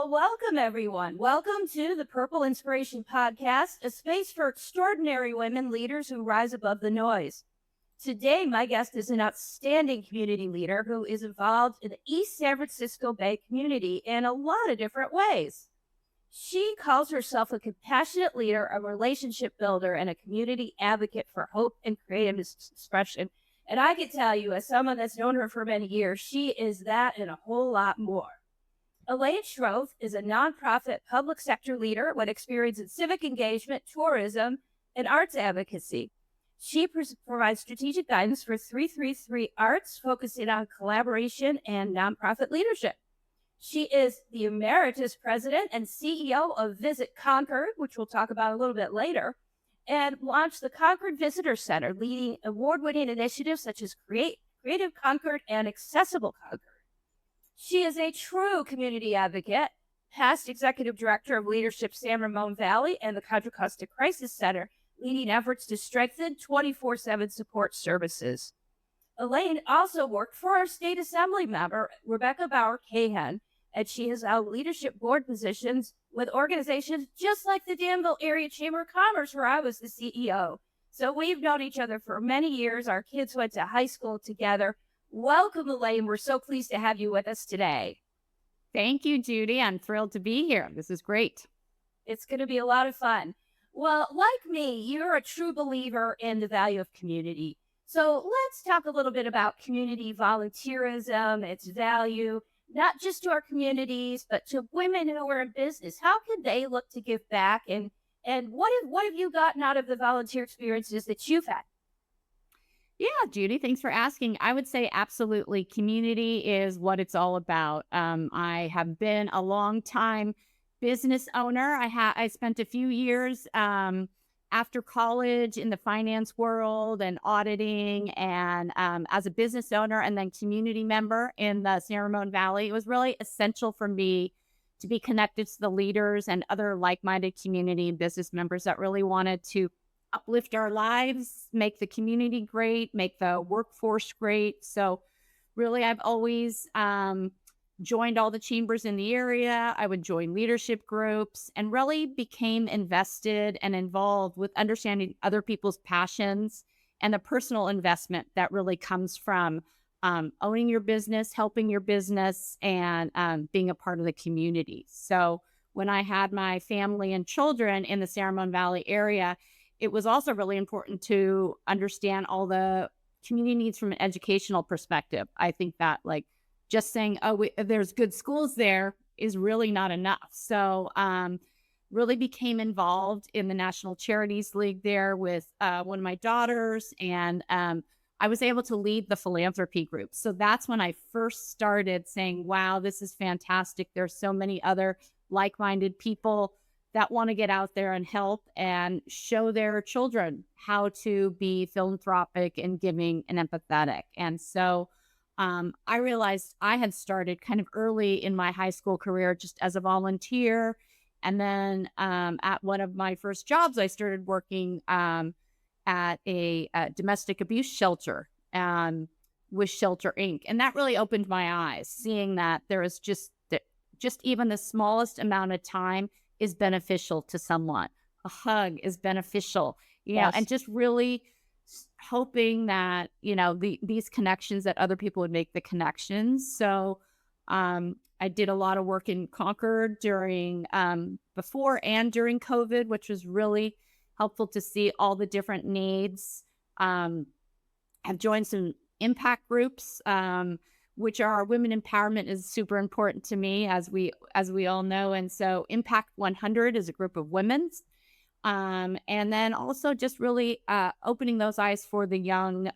Well, welcome everyone. Welcome to the Purple Inspiration Podcast, a space for extraordinary women leaders who rise above the noise. Today, my guest is an outstanding community leader who is involved in the East San Francisco Bay community in a lot of different ways. She calls herself a compassionate leader, a relationship builder, and a community advocate for hope and creative expression. And I can tell you, as someone that's known her for many years, she is that and a whole lot more. Elaine Schroth is a nonprofit public sector leader with experience in civic engagement, tourism, and arts advocacy. She provides strategic guidance for 333 Arts, focusing on collaboration and nonprofit leadership. She is the emeritus president and CEO of Visit Concord, which we'll talk about a little bit later, and launched the Concord Visitor Center, leading award-winning initiatives such as Creative Concord and Accessible Concord. She is a true community advocate, past executive director of leadership San Ramon Valley and the Contra Costa Crisis Center, leading efforts to strengthen 24/7 support services. Elaine also worked for our state assembly member, Rebecca Bauer-Cahan, and she has held leadership board positions with organizations just like the Danville Area Chamber of Commerce, where I was the CEO. So we've known each other for many years. Our kids went to high school together. Welcome, Elaine. We're so pleased to have you with us today. Thank you, Judy. I'm thrilled to be here. This is great. It's going to be a lot of fun. Well, like me, you're a true believer in the value of community. So let's talk a little bit about community volunteerism, its value, not just to our communities, but to women who are in business. How can they look to give back? And what have you gotten out of the volunteer experiences that you've had? Yeah, Judy, thanks for asking. I would say absolutely. Community is what it's all about. I have been a long time business owner. I spent a few years after college in the finance world and auditing and as a business owner and then community member in the San Ramon Valley. It was really essential for me to be connected to the leaders and other like-minded community and business members that really wanted to uplift our lives, make the community great, make the workforce great. So really, I've always joined all the chambers in the area. I would join leadership groups and really became invested and involved with understanding other people's passions and the personal investment that really comes from owning your business, helping your business, and being a part of the community. So when I had my family and children in the San Ramon Valley area, it was also really important to understand all the community needs from an educational perspective. I think that just saying, there's good schools there is really not enough. So really became involved in the National Charities League there with one of my daughters. And I was able to lead the philanthropy group. So that's when I first started saying, wow, this is fantastic. There's so many other like-minded people that want to get out there and help and show their children how to be philanthropic and giving and empathetic. And so I realized I had started kind of early in my high school career just as a volunteer. And then at one of my first jobs, I started working at a domestic abuse shelter with Shelter Inc. And that really opened my eyes, seeing that there is just even the smallest amount of time is beneficial to someone. A hug is beneficial, Yes. and just really hoping that, these connections, that other people would make the connections. So I did a lot of work in Concord during before and during COVID, which was really helpful to see all the different needs. I've joined some impact groups, which are women empowerment is super important to me, as we all know. And so Impact 100 is a group of women. And then also just really opening those eyes for the young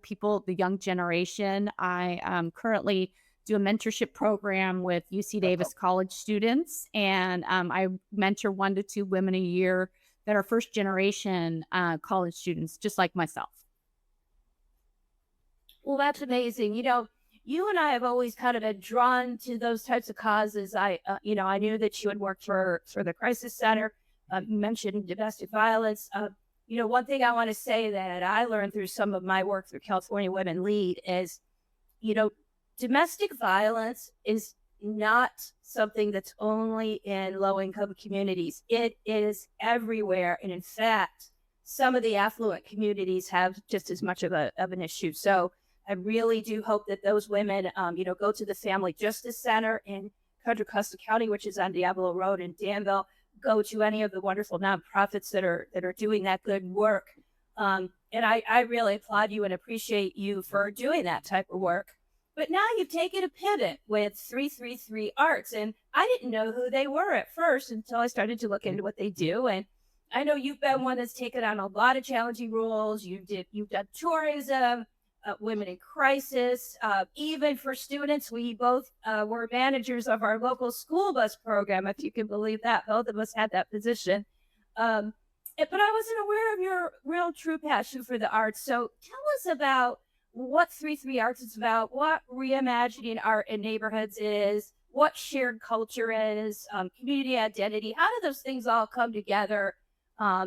people, the young generation. I currently do a mentorship program with UC Davis college students, and I mentor 1 to 2 women a year that are first generation college students, just like myself. Well, that's amazing. You and I have always kind of been drawn to those types of causes. I knew that you had worked for the Crisis Center. You mentioned domestic violence. One thing I want to say that I learned through some of my work through California Women Lead is, domestic violence is not something that's only in low-income communities. It is everywhere. And in fact, some of the affluent communities have just as much of an issue. So I really do hope that those women, go to the Family Justice Center in Contra Costa County, which is on Diablo Road in Danville, go to any of the wonderful nonprofits that are doing that good work. And I really applaud you and appreciate you for doing that type of work. But now you've taken a pivot with 333 Arts, and I didn't know who they were at first until I started to look into what they do. And I know you've been one that's taken on a lot of challenging roles. You've done tourism, women in crisis, even for students. We both were managers of our local school bus program, if you can believe that. Both of us had that position. But I wasn't aware of your real true passion for the arts. So tell us about what 33 Arts is about, what reimagining art in neighborhoods is, what shared culture is, community identity. How do those things all come together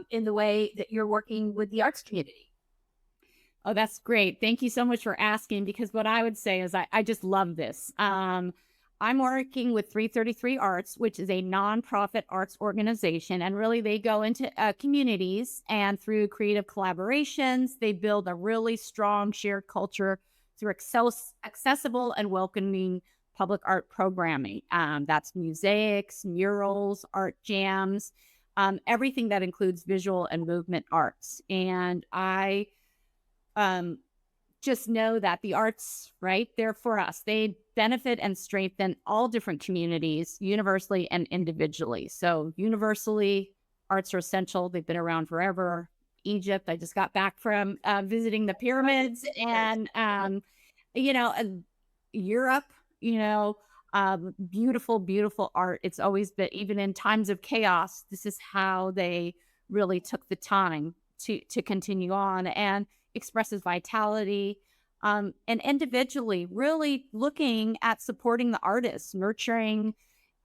in the way that you're working with the arts community? Oh, that's great. Thank you so much for asking, because what I would say is I just love this. I'm working with 333 Arts, which is a nonprofit arts organization. And really, they go into communities, and through creative collaborations, they build a really strong shared culture through accessible and welcoming public art programming. That's mosaics, murals, art jams, everything that includes visual and movement arts. And I just know that the arts, right, they're for us. They benefit and strengthen all different communities, universally and individually. So universally, arts are essential. They've been around forever. Egypt, I just got back from visiting the pyramids, and, Europe, beautiful, beautiful art. It's always been, even in times of chaos, this is how they really took the time to continue on, and expresses vitality. And individually, really looking at supporting the artists, nurturing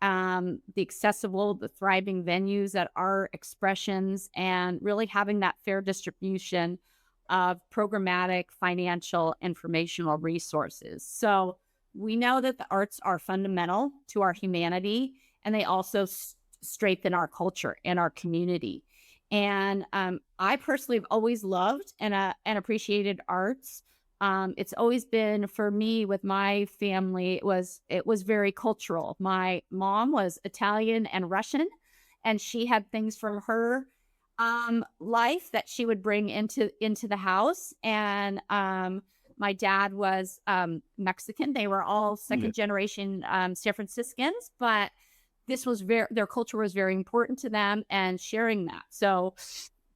the accessible, the thriving venues that are expressions, and really having that fair distribution of programmatic, financial, informational resources. So we know that the arts are fundamental to our humanity, and they also strengthen our culture and our community. And I personally have always loved and appreciated arts. It's always been, for me, with my family, it was very cultural. My mom was Italian and Russian, and she had things from her life that she would bring into the house. And my dad was Mexican. They were all second generation San Franciscans, but their culture was very important to them, and sharing that. So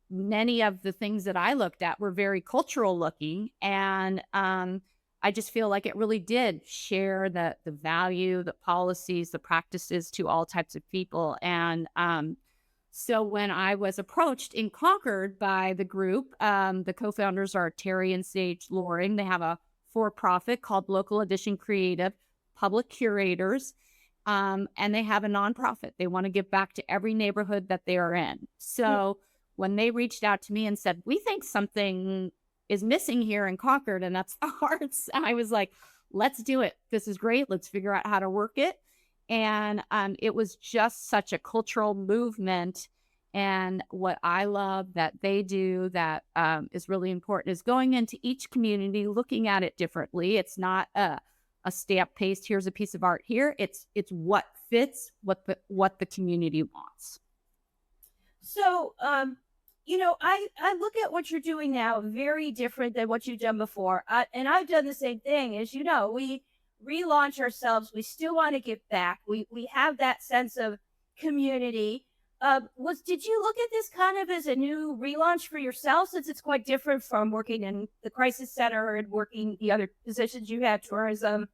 many of the things that I looked at were very cultural looking, and I just feel like it really did share the value, the policies, the practices to all types of people. And so when I was approached in Concord by the group, the co-founders are Terry and Sage Loring. They have a for-profit called Local Edition Creative Public Curators. And they have a nonprofit. They want to give back to every neighborhood that they are in. So when they reached out to me and said, we think something is missing here in Concord, and that's the arts, I was like, let's do it. This is great. Let's figure out how to work it. And it was just such a cultural movement. And what I love that they do that is really important is going into each community, looking at it differently. It's not a stamp paste, here's a piece of art here. It's what fits what the community wants. So, I look at what you're doing now very different than what you've done before. And I've done the same thing. As you know, we relaunch ourselves. We still want to give back. We have that sense of community. Did you look at this kind of as a new relaunch for yourself, since it's quite different from working in the crisis center and working the other positions you had, tourism?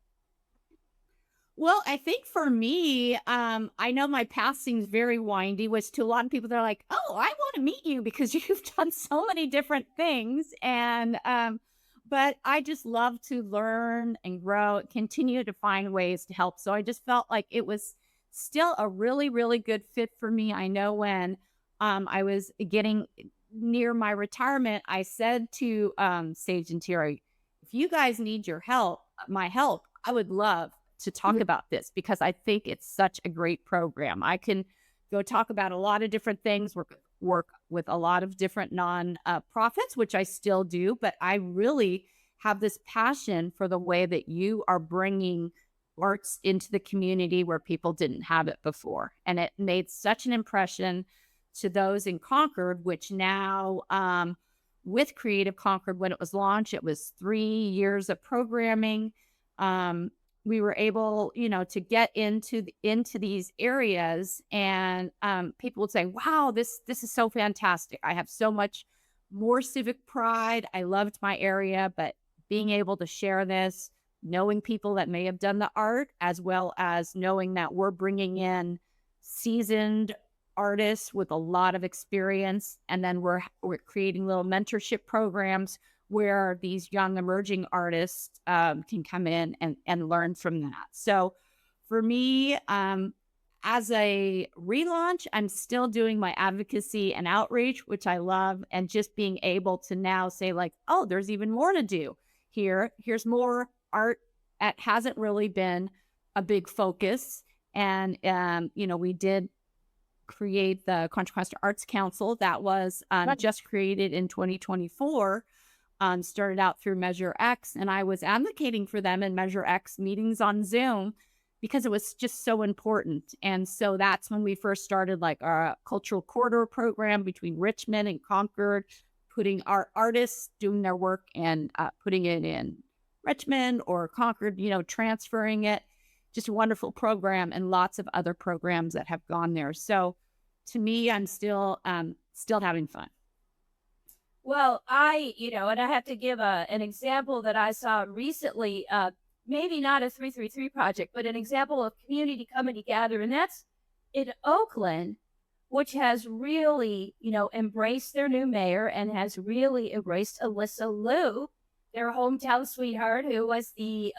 Well, I think for me, I know my path seems very windy, which to a lot of people, they're like, oh, I want to meet you because you've done so many different things. And, but I just love to learn and grow, continue to find ways to help. So I just felt like it was still a really, really good fit for me. I know when I was getting near my retirement, I said to Sage and Terry, if you guys need my help, I would love to talk about this because I think it's such a great program. I can go talk about a lot of different things, work with a lot of different non-profits, which I still do, but I really have this passion for the way that you are bringing arts into the community where people didn't have it before. And it made such an impression to those in Concord, which now with Creative Concord, when it was launched, it was 3 years of programming. We were able, to get into these areas, and people would say, "Wow, this is so fantastic! I have so much more civic pride. I loved my area, but being able to share this, knowing people that may have done the art, as well as knowing that we're bringing in seasoned artists with a lot of experience, and then we're creating little mentorship programs where these young emerging artists can come in and learn from that." So for me, as a relaunch, I'm still doing my advocacy and outreach, which I love, and just being able to now say like, oh, there's even more to do here. Here's more art that hasn't really been a big focus. And, we did create the Contra Costa Arts Council that was just created in 2024. Started out through Measure X, and I was advocating for them in Measure X meetings on Zoom because it was just so important. And so that's when we first started like our cultural corridor program between Richmond and Concord, putting our artists doing their work and putting it in Richmond or Concord, transferring it. Just a wonderful program, and lots of other programs that have gone there. So to me, I'm still having fun. Well, and I have to give an example that I saw recently, maybe not a 333 project, but an example of community coming together. And that's in Oakland, which has really, embraced their new mayor and has really embraced Alyssa Liu, their hometown sweetheart, who was the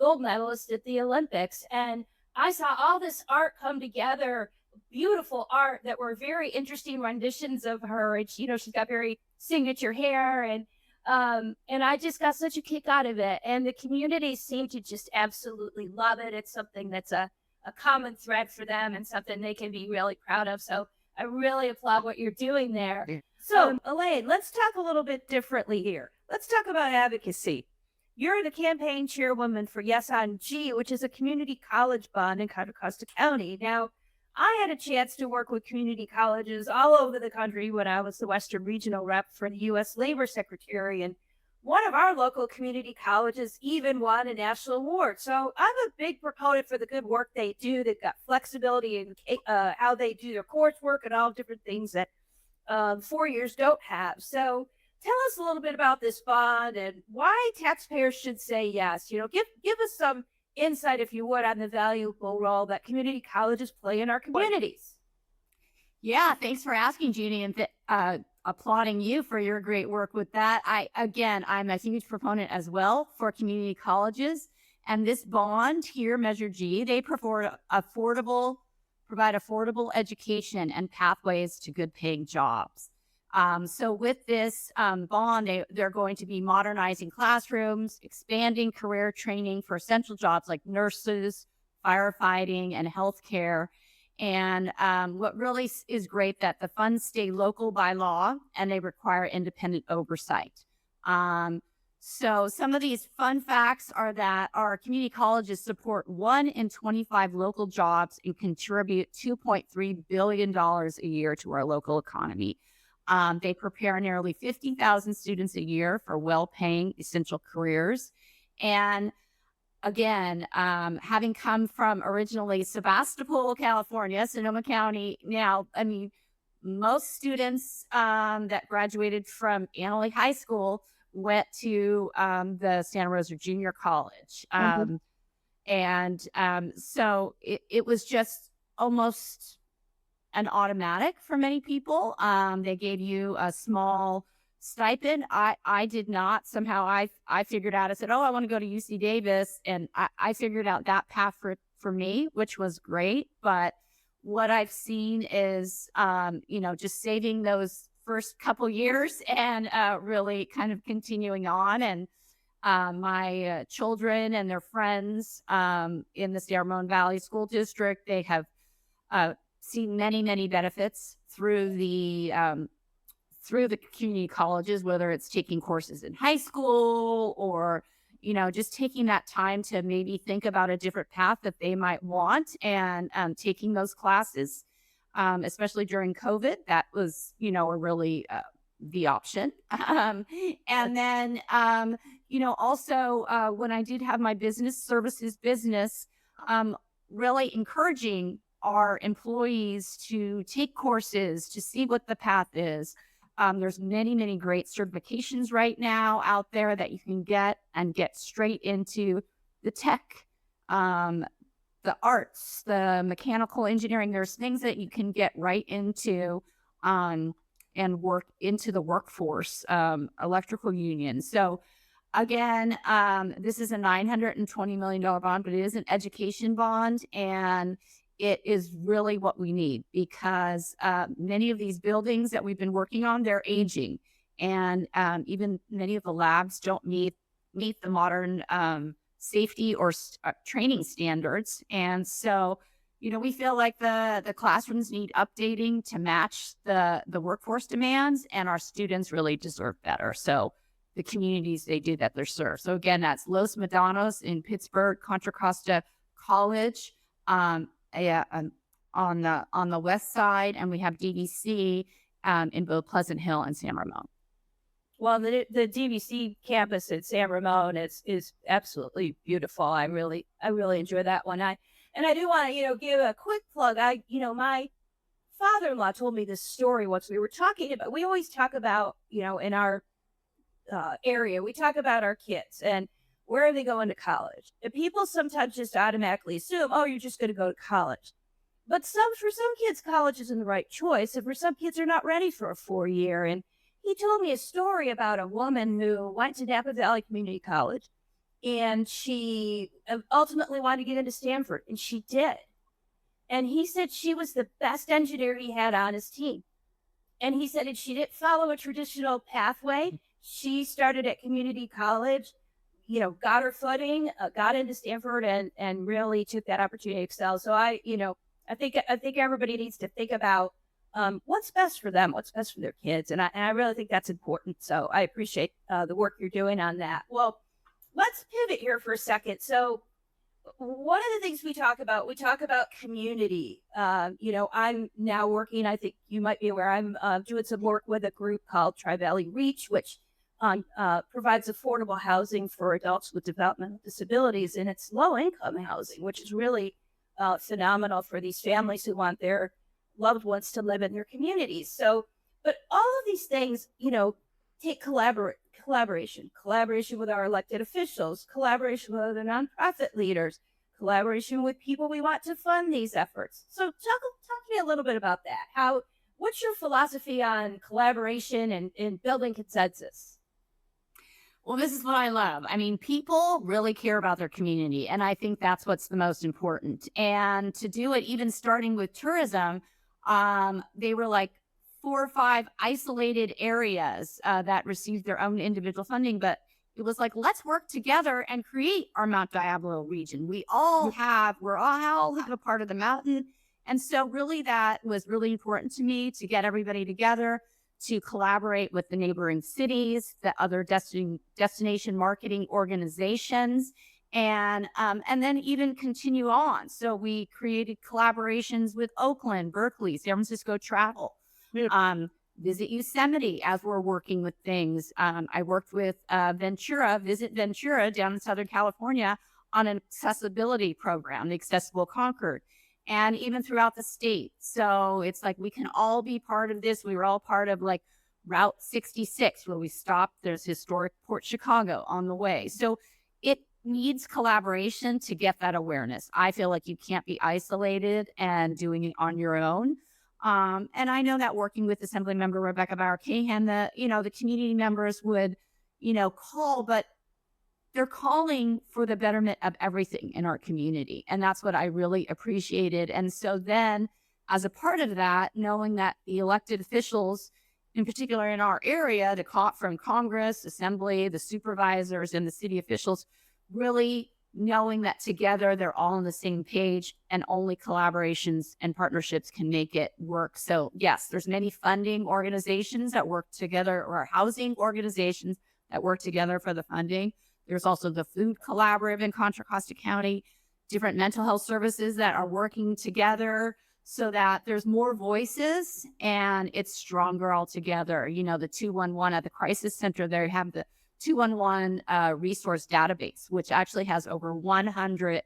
gold medalist at the Olympics. And I saw all this art come together, beautiful art that were very interesting renditions of her. And, she's got very signature hair, and I just got such a kick out of it. And the community seemed to just absolutely love it. It's something that's a common thread for them and something they can be really proud of. So I really applaud what you're doing there. Yeah. So, Elaine, let's talk a little bit differently here. Let's talk about advocacy. You're the campaign chairwoman for Yes on G, which is a community college bond in Contra Costa County. Now, I had a chance to work with community colleges all over the country when I was the Western Regional Rep for the U.S. Labor Secretary, and one of our local community colleges even won a national award. So I'm a big proponent for the good work they do. They've got flexibility in how they do their coursework and all different things that 4 years don't have. So tell us a little bit about this bond and why taxpayers should say yes. Give us some insight, if you would, on the valuable role that community colleges play in our communities. Yeah, thanks for asking, Judy, and applauding you for your great work with that. I'm a huge proponent as well for community colleges, and this bond here, Measure G, they provide affordable education and pathways to good paying jobs. So with this bond, they're going to be modernizing classrooms, expanding career training for essential jobs like nurses, firefighting, and healthcare. And what really is great that the funds stay local by law and they require independent oversight. So some of these fun facts are that our community colleges support 1 in 25 local jobs and contribute $2.3 billion a year to our local economy. They prepare nearly 50,000 students a year for well-paying essential careers. And again, having come from originally Sebastopol, California, Sonoma County, now, most students that graduated from Annalee High School went to the Santa Rosa Junior College. So it was just almost an automatic for many people. They gave you a small stipend. I did not. Somehow I figured out, I said, I want to go to UC Davis. And I figured out that path for me, which was great. But what I've seen is, just saving those first couple years and really kind of continuing on. And My children and their friends in the San Ramon Valley School District, they have seen many, many benefits through the community colleges, whether it's taking courses in high school or, just taking that time to maybe think about a different path that they might want and taking those classes, especially during COVID. That was, a really the option. And then, also when I did have my business services business, really encouraging our employees to take courses to see what the path is. There's many, many great certifications right now out there that you can get straight into the tech, the arts, the mechanical engineering. There's things that you can get right into and work into the workforce, electrical union. So again, this is a $920 million bond, but it is an education bond, and it is really what we need because many of these buildings that we've been working on, they're aging, and even many of the labs don't meet the modern safety or training standards. And so, we feel like the classrooms need updating to match the workforce demands, and our students really deserve better. So the communities they do that they're served. So again, that's Los Medanos in Pittsburgh, Contra Costa College, on the west side, and we have DVC in both Pleasant Hill and San Ramon. Well, the DVC campus at San Ramon is absolutely beautiful. I really enjoy that one. I do want to give a quick plug. My father-in-law told me this story once. We always talk about in our area, we talk about our kids and where are they going to college. And people sometimes just automatically assume, oh, you're just going to go to college. But for some kids, college isn't the right choice. And for some kids, they're not ready for a 4-year. And he told me a story about a woman who went to Napa Valley Community College, and she ultimately wanted to get into Stanford, and she did. And he said she was the best engineer he had on his team. And he said she didn't follow a traditional pathway. She started at community college, got her footing, got into Stanford, and really took that opportunity to excel. So I think everybody needs to think about what's best for them, what's best for their kids, and I really think that's important. So I appreciate the work you're doing on that. Well, let's pivot here for a second. So one of the things we talk about community. I'm now working, I think you might be aware, I'm doing some work with a group called Tri-Valley Reach, which provides affordable housing for adults with developmental disabilities, and it's low-income housing, which is really phenomenal for these families who want their loved ones to live in their communities. So, but all of these things, take collaboration with our elected officials, collaboration with other nonprofit leaders, collaboration with people we want to fund these efforts. So talk to me a little bit about that. What's your philosophy on collaboration and building consensus? Well, this is what I love. I mean, people really care about their community, and I think that's what's the most important. And to do it, even starting with tourism, they were like 4 or 5 isolated areas that received their own individual funding, but it was like, let's work together and create our Mount Diablo region. We're all have a part of the mountain. And so really that was really important to me, to get everybody together, to collaborate with the neighboring cities, the other destination marketing organizations, and then even continue on. So we created collaborations with Oakland, Berkeley, San Francisco Travel, Visit Yosemite as we're working with things. I worked with Visit Ventura down in Southern California on an accessibility program, the Accessible Concord, and even throughout the state. So it's like we can all be part of this. We were all part of like Route 66 where we stopped. There's historic Port Chicago on the way. So it needs collaboration to get that awareness. I feel like you can't be isolated and doing it on your own. And I know that working with Assemblymember Rebecca Bauer-Cahan, the community members would, call, but they're calling for the betterment of everything in our community. And that's what I really appreciated. And so then as a part of that, knowing that the elected officials in particular in our area, from Congress, Assembly, the supervisors, and the city officials, really knowing that together they're all on the same page and only collaborations and partnerships can make it work. So yes, there's many funding organizations that work together, or housing organizations that work together for the funding. There's also the Food Collaborative in Contra Costa County, different mental health services that are working together so that there's more voices and it's stronger altogether. You know, the 211 at the crisis center, they have the 211 resource database, which actually has over 800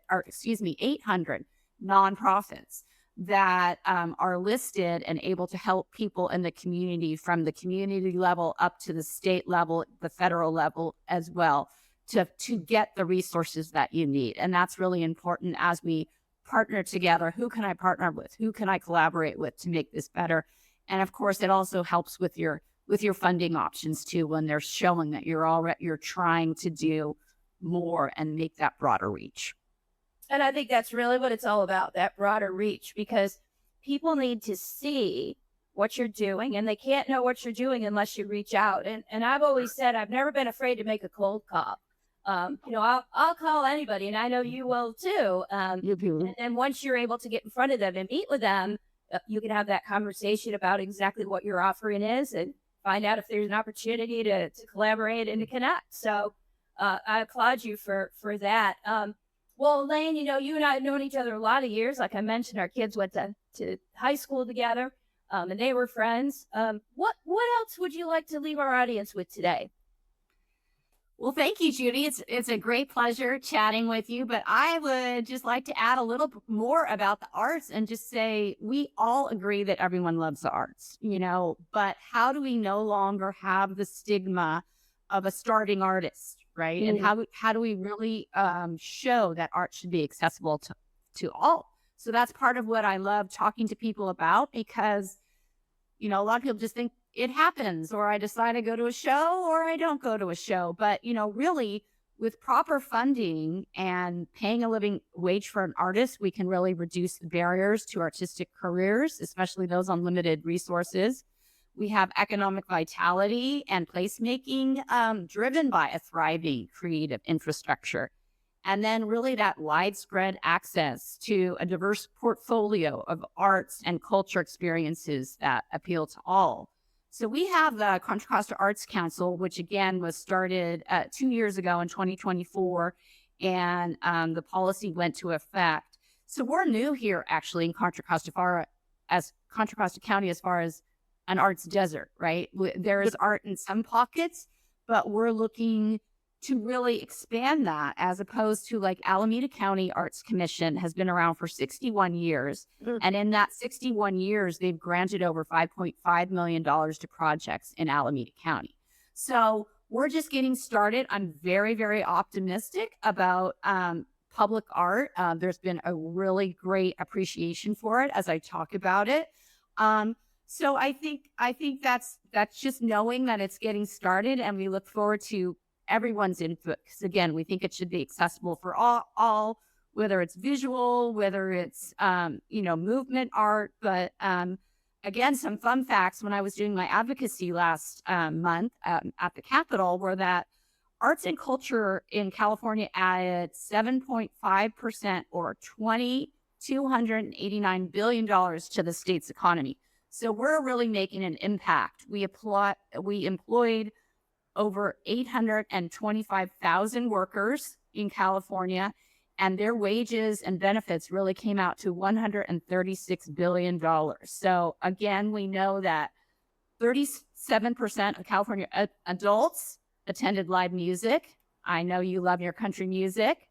nonprofits that are listed and able to help people in the community, from the community level up to the state level, the federal level as well, to get the resources that you need. And that's really important as we partner together. Who can I partner with? Who can I collaborate with to make this better? And of course, it also helps with your funding options too, when they're showing that you're trying to do more and make that broader reach. And I think that's really what it's all about, that broader reach, because people need to see what you're doing, and they can't know what you're doing unless you reach out. And I've always said, I've never been afraid to make a cold call. I'll call anybody, and I know you will too. And then once you're able to get in front of them and meet with them, you can have that conversation about exactly what your offering is and find out if there's an opportunity to collaborate and to connect. So I applaud you for that. Well, Elaine, you and I have known each other a lot of years. Like I mentioned, our kids went to high school together, and they were friends. What else would you like to leave our audience with today? Well, thank you, Judy. It's a great pleasure chatting with you, but I would just like to add a little more about the arts and just say we all agree that everyone loves the arts, but how do we no longer have the stigma of a starving artist, right? And how do we really show that art should be accessible to all? So that's part of what I love talking to people about, because, a lot of people just think it happens, or I decide to go to a show or I don't go to a show. But, really with proper funding and paying a living wage for an artist, we can really reduce the barriers to artistic careers, especially those on limited resources. We have economic vitality and placemaking driven by a thriving creative infrastructure. And then really that widespread access to a diverse portfolio of arts and culture experiences that appeal to all. So we have the Contra Costa Arts Council, which again was started 2 years ago in 2024, and the policy went to effect. So we're new here actually in Contra Costa County as far as an arts desert, right? There is art in some pockets, but we're looking to really expand that, as opposed to like Alameda County Arts Commission has been around for 61 years. And in that 61 years, they've granted over $5.5 million to projects in Alameda County. So we're just getting started. I'm very, very optimistic about public art. There's been a really great appreciation for it as I talk about it. So I think that's just knowing that it's getting started, and we look forward to everyone's input, because again, we think it should be accessible for all, whether it's visual, whether it's movement art. But again, some fun facts when I was doing my advocacy last month at the Capitol were that arts and culture in California added 7.5% or $289 billion to the state's economy. So we're really making an impact. We employed over 825,000 workers in California, and their wages and benefits really came out to $136 billion. So again, we know that 37% of California adults attended live music. I know you love your country music,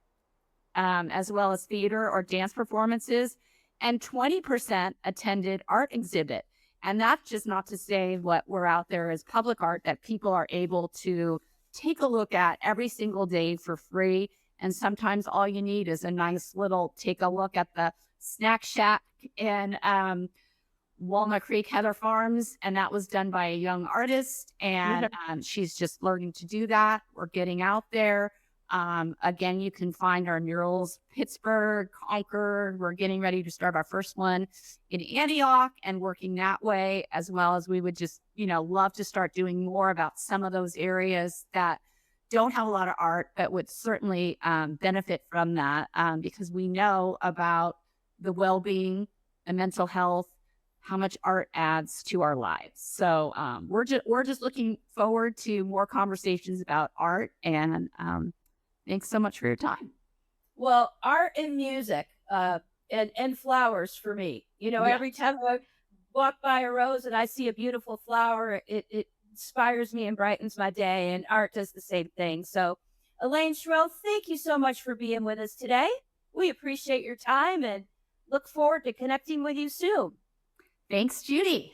as well as theater or dance performances, and 20% attended art exhibit. And that's just not to say what we're out there as public art that people are able to take a look at every single day for free. And sometimes all you need is a nice little take a look at the snack shack in Walnut Creek, Heather Farms. And that was done by a young artist. And she's just learning to do that. We're getting out there. Again, you can find our murals, Pittsburgh, Concord. We're getting ready to start our first one in Antioch and working that way, as well as we would just, love to start doing more about some of those areas that don't have a lot of art, but would certainly benefit from that because we know about the well-being and mental health, how much art adds to our lives. So we're just looking forward to more conversations about art, and thanks so much for your time. Well, art and music and flowers for me. Every time I walk by a rose and I see a beautiful flower, it inspires me and brightens my day, and art does the same thing. So, Elaine Schroth, thank you so much for being with us today. We appreciate your time and look forward to connecting with you soon. Thanks, Judy.